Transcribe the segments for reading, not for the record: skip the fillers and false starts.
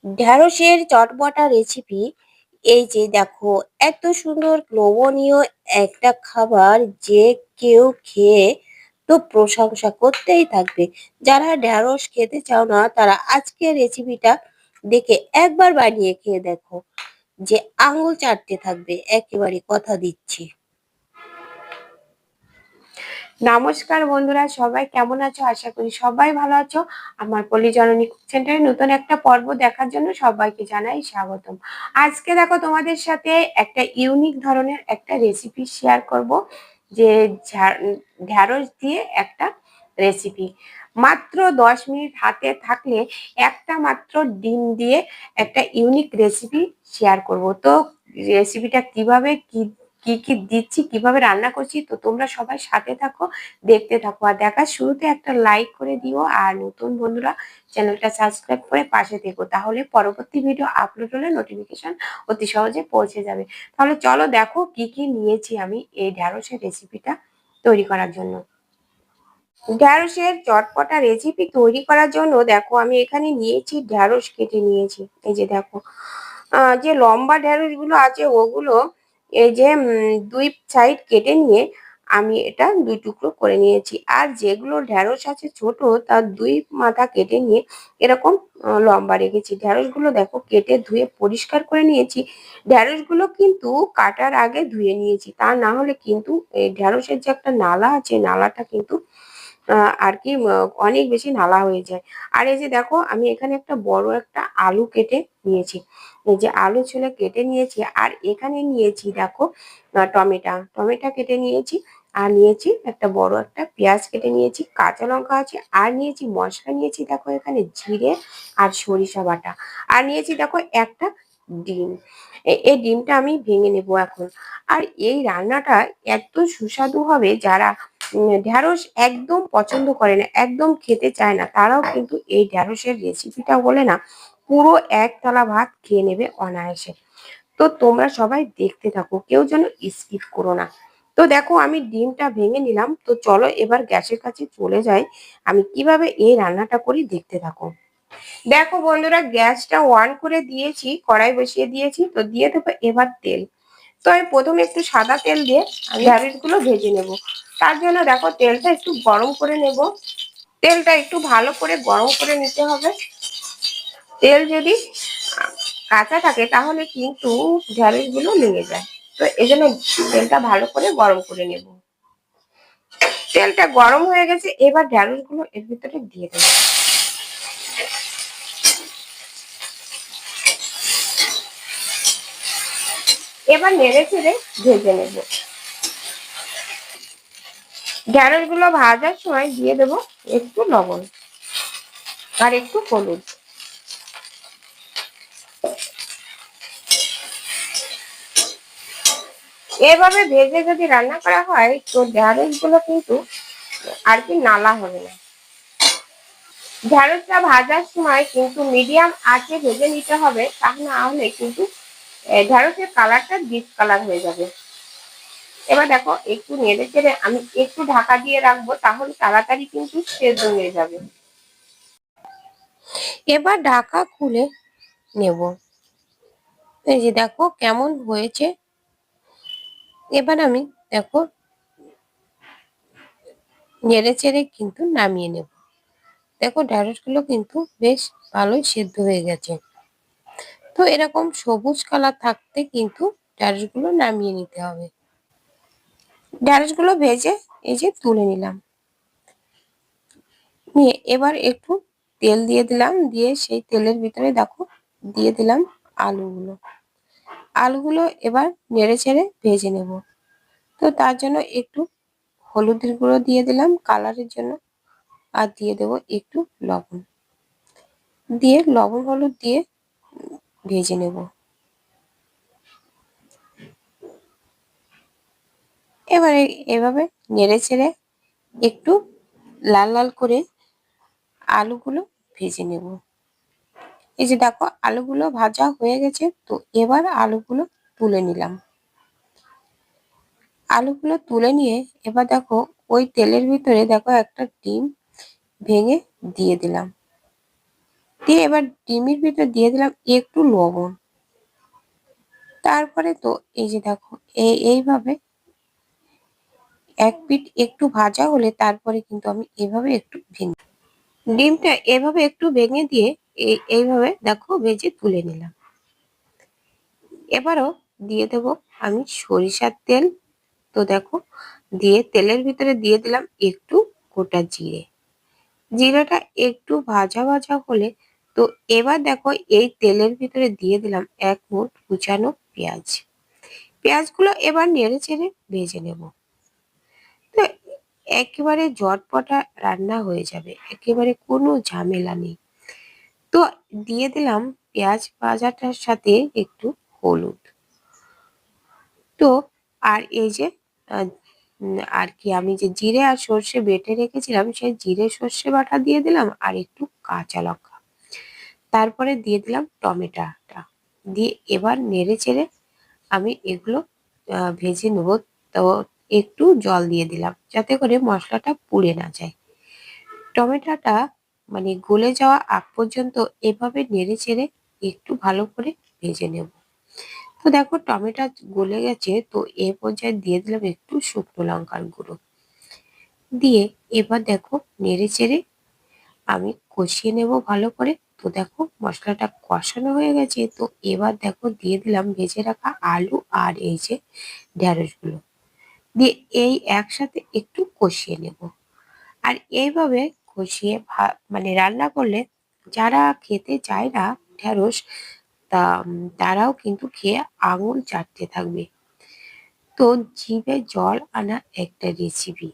ঢ্যাঁড়সের চটপটা recipe. এই যে দেখো, এত সুন্দর লোভনীয় একটা খাবার যে কেউ খেয়ে তো প্রশংসা করতেই থাকবে। যারা ঢ্যাঁড়স খেতে চাও না তারা আজকের রেসিপিটা দেখে একবার বানিয়ে খেয়ে দেখো, যে আঙুল চাটতে থাকবে, একেবারে কথা দিচ্ছি। নমস্কার বন্ধুরা, সবাই কেমন আছো? আশা করি সবাই ভালো আছো। আমার পল্লী জননী কুক সেন্টারে নতুন একটা পর্ব দেখার জন্য সবাইকে জানাই স্বাগতম। আজকে দেখো, তোমাদের সাথে একটা ইউনিক ধরনের একটা রেসিপি শেয়ার করব, যে ঢ্যাঁড়স দিয়ে একটা রেসিপি। মাত্র 10 মিনিট হাতে থাকলে একটা মাত্র ডিম দিয়ে একটা ইউনিক রেসিপি শেয়ার করব। তো রেসিপিটা কিভাবে কি কি কি দিচ্ছি, কিভাবে রান্না করছি, তো তোমরা সবাই সাথে থাকো, দেখতে থাকো। আর দেখার শুরুতে একটা লাইক করে দিও, আর নতুন বন্ধুরা চ্যানেলটা সাবস্ক্রাইব করে পাশে থেকো, তাহলে পরবর্তী ভিডিও আপলোড হলে নোটিফিকেশন অতি সহজে পৌঁছে যাবে। তাহলে চলো দেখো কি কি নিয়েছি আমি এই ঢ্যাঁড়সের রেসিপিটা তৈরি করার জন্য। ঢ্যাঁড়সের চটপটা রেসিপি তৈরি করার জন্য দেখো, আমি এখানে নিয়েছি ঢ্যাঁড়স, কেটে নিয়েছি। এই যে দেখো, যে লম্বা ঢ্যাঁড়স গুলো আছে ওগুলো এই যে দুই সাইড কেটে নিয়ে আমি এটা দুই টুকরো করে নিয়েছি। আর যেগুলো ঢ্যাঁড়স আছে ছোট, তার দুই মাথা কেটে নিয়ে এরকম লম্বা রেখেছি। ঢ্যাঁড়স গুলো দেখো কেটে ধুয়ে পরিষ্কার করে নিয়েছি। ঢ্যাঁড়স গুলো কিন্তু কাটার আগে ধুয়ে নিয়েছি, তা না হলে কিন্তু এই ঢ্যাঁড়সের যে একটা নালা আছে, নালাটা কিন্তু আর কি অনেক বেশি নালা হয়ে যায়। আর এই যে দেখো, আমি এখানে একটা বড় একটা আলু কেটে নিয়েছি। এই যে আলু ছোলা কেটে নিয়েছি। আর এখানে নিয়েছি দেখো টমেটো কেটে নিয়েছি। আর নিয়েছি একটা বড় একটা পেঁয়াজ কেটে নিয়েছি, কাঁচা লঙ্কা আছে। আর নিয়েছি মশলা, নিয়েছি দেখো এখানে জিরে আর সরিষা বাটা। আর নিয়েছি দেখো একটা ডিম। এই ডিমটা আমি ভেঙে নেব এখন। আর এই রান্নাটা এত সুস্বাদু হবে, যারা ঢ্যাঁড়স একদম পছন্দ করে না, একদম খেতে চায় না, তারাও কিন্তু এই ঢ্যাঁড়সের রেসিপিটা বলে না পুরো এক থালা ভাত খেয়ে নেবে অনায়াসে। তো তোমরা সবাই দেখতে থাকো, কেউ যেন স্কিপ করো না। তো দেখো, আমি ডিমটা ভেঙে নিলাম। তো চলো এবার গ্যাসের কাছে চলে যাই, আমি কিভাবে এই রান্নাটা করি, দেখতে থাকো। দেখো বন্ধুরা, গ্যাসটা অন করে দিয়েছি, কড়াই বসিয়ে দিয়েছি। তো দিয়ে দেবো এবার তেল। তো আমি প্রথমে একটু সাদা তেল দিয়ে আমি ঢ্যাঁড়স গুলো ভেজে নেব। তার জন্য দেখো, তেলটা একটু গরম করে নেব। তেলটা একটু ভালো করে গরম করে নিতে হবে। তেল যদি কাঁচা থাকে তাহলে কিন্তু ঢ্যাঁড়স গুলো লেগে যায়। তো এই জন্য তেলটা ভালো করে গরম করে নেব। তেলটা গরম হয়ে গেছে, এবার ঢ্যাঁড়স গুলো এর ভিতরে দিয়ে দেবো। এবার নেড়ে চেড়ে ভেজে নেব। ঢ্যাঁড়স গুলো ভাজার সময় দিয়ে দেবো একটু লবণ আর একটু হলুদ। এভাবে ভেজে যদি রান্না করা হয়, তো ঢ্যাঁড়স গুলো কিন্তু আর কি নালা হবে না। ঢ্যাঁড়সটা ভাজার সময় কিন্তু মিডিয়াম আঁচে ভেজে নিতে হবে, তা না হলে কিন্তু ঢ্যাঁড়সের কালারটা ডিপ কালার হয়ে যাবে। এবার দেখো, একটু নেড়ে চেড়ে আমি একটু ঢাকা দিয়ে রাখবো, তাহলে তাড়াতাড়ি কিন্তু সেদ্ধ হয়ে যাবে। এবার ঢাকা খুলে নেব। এই যে দেখো কেমন হয়েছে। এবার আমি দেখো নেড়ে চেড়ে কিন্তু নামিয়ে নেব। দেখো ঢ্যাঁড়স গুলো কিন্তু বেশ ভালোই সেদ্ধ হয়ে গেছে। তো এরকম সবুজ কালার থাকতে কিন্তু ঢ্যাঁড়স গুলো নামিয়ে নিতে হবে। ঢ্যাঁড়স গুলো ভেজে এই যে তুলে নিলাম। নিয়ে এবার একটু তেল দিয়ে দিলাম, দিয়ে সেই তেলের ভিতরে দেখো দিয়ে দিলাম আলুগুলো। আলুগুলো এবার নেড়ে ছেড়ে ভেজে নেব। তো তার জন্য একটু হলুদের গুঁড়ো দিয়ে দিলাম কালারের জন্য। আর দিয়ে দেবো একটু লবণ, দিয়ে লবণ হলুদ দিয়ে ভেজে নেব। এবারে এভাবে নেড়ে ছেড়ে একটু লাল লাল করে আলুগুলো ভেজে নেব। এই যে দেখো আলুগুলো ভাজা হয়ে গেছে। তো এবার আলুগুলো তুলে নিলাম। আলুগুলো তুলে নিয়ে এবার দেখো ওই তেলের ভিতরে দেখো একটা ডিম ভেঙে দিয়ে দিলাম। দিয়ে এবার ডিমের ভিতর দিয়ে দিলাম একটু লবণ। তারপরে তো এই যে দেখো এইভাবে এক পিঠ একটু ভাজা হলে তারপরে কিন্তু আমি এভাবে একটু ভেঙে ডিমটা এভাবে একটু ভেঙে দিয়ে এইভাবে দেখো ভেজে তুলে নিলাম। এবারও দিয়ে দেব আমি সরিষার তেল। তো দেখো দিয়ে তেলের ভিতরে দিয়ে দিলাম একটু গোটা জিরে। জিরাটা একটু ভাজা ভাজা হলে তো এবার দেখো এই তেলের ভিতরে দিয়ে দিলাম এক মুঠ কুচানো পেঁয়াজ। পেঁয়াজগুলো এবার নেড়ে চেড়ে ভেজে নেব। তো একেবারে জটপটা রান্না হয়ে যাবে, একেবারে কোনো ঝামেলা নেই। তো দিয়ে দিলাম পেঁয়াজ ভাজাটার সাথে একটু হলুদ। তো আর এই যে আর কি আমি যে জিরে আর সর্ষে বেটে রেখেছিলাম সেই জিরে সর্ষে বাটা দিয়ে দিলাম আর একটু কাঁচা লঙ্কা। তারপরে দিয়ে দিলাম টমেটোটা দিয়ে এবার নেড়ে চেড়ে আমি এগুলো ভেজে নেব। তো একটু জল দিয়ে দিলাম যাতে করে মশলাটা পুড়ে না যায়। টমেটোটা মানে গলে যাওয়া আগ পর্যন্ত এভাবে নেড়ে চেড়ে একটু ভালো করে ভেজে নেব। তো দেখো টমেটো গলে গেছে, তো এ পর্যায়ে দিয়ে দিলাম একটু শুকনো লঙ্কার গুঁড়ো। দিয়ে এবার দেখো নেড়ে চেড়ে আমি কষিয়ে নেব ভালো করে। তো দেখো মশলাটা কষানো হয়ে গেছে, তো এবার দেখো দিয়ে দিলাম ভেজে রাখা আলু আর এই যে ঢেঁড়সগুলো দিয়ে এই একসাথে একটু কষিয়ে নেব। আর এইভাবে কষিয়ে মানে রান্না করলে যারা খেতে চায় না ঢেঁড়স তারাও কিন্তু খেয়ে আঙুল চাটতে থাকবে। তো জিভে জল আনা একটা রেসিপি।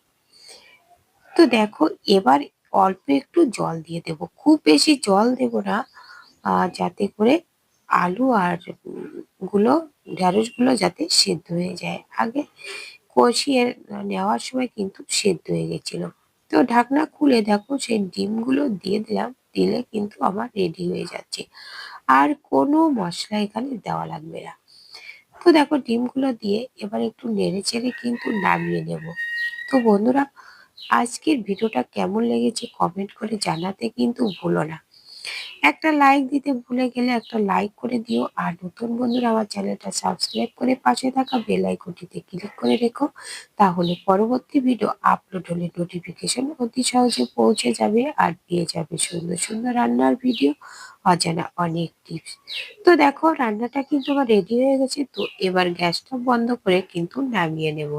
তো দেখো এবার অল্প একটু জল দিয়ে দেব, খুব বেশি জল দেব না, যাতে করে আলু আর গুলো ঢেঁড়স গুলো যাতে সেদ্ধ হয়ে যায়। আগে কষিয়ে নেওয়ার সময় কিন্তু সেদ্ধ হয়ে গেছিল। তো ঢাকনা খুলে দেখো সেই ডিমগুলো দিয়ে দিলাম, দিলে কিন্তু আমার রেডি হয়ে যাচ্ছে। আর কোনো মশলা এখানে দেওয়া লাগবে না। তো দেখো ডিমগুলো দিয়ে এবার একটু নেড়ে চেড়ে কিন্তু নামিয়ে নেব। তো বন্ধুরা, আজকের ভিডিওটা কেমন লেগেছে কমেন্ট করে জানাতে কিন্তু ভুলো না। একটা লাইক দিতে ভুলে গেলে একটা লাইক করে দিও। আর নতুন বন্ধুরা আমার চ্যানেলটা সাবস্ক্রাইব করে পাশে থাকা বেল আইকনটিতে ক্লিক করে রেখো, তাহলে পরবর্তী ভিডিও আপলোড হলে নোটিফিকেশন অতি সহজে পৌঁছে যাবে আর পেয়ে যাবে সুন্দর সুন্দর রান্নার ভিডিও, অজানা অনেক টিপস। তো দেখো রান্নাটা কিন্তু আমার রেডি হয়ে গেছে, তো এবার গ্যাসটা বন্ধ করে কিন্তু নামিয়ে নেব।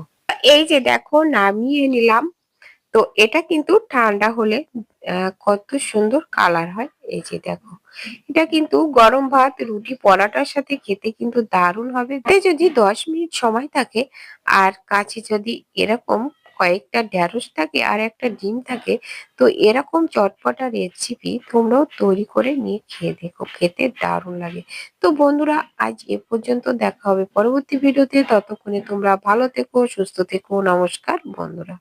এই যে দেখো নামিয়ে নিলাম। তো এটা কিন্তু ঠান্ডা হলে কত সুন্দর কালার হয়। এই যে দেখো এটা কিন্তু গরম ভাত রুটি পরাটার সাথে খেতে কিন্তু দারুণ হবে। তাই যদি 10 মিনিট সময় থাকে আর কাছে যদি এরকম কয়েকটা ঢেঁড়স থাকে আর একটা ডিম থাকে, তো এরকম চটপটা রেসিপি তোমরাও তৈরি করে নিয়ে খেয়ে দেখো, খেতে দারুণ লাগে। তো বন্ধুরা আজ এ পর্যন্ত, দেখা হবে পরবর্তী ভিডিওতে। ততক্ষণে তোমরা ভালো থেকো, সুস্থ থেকো। নমস্কার বন্ধুরা।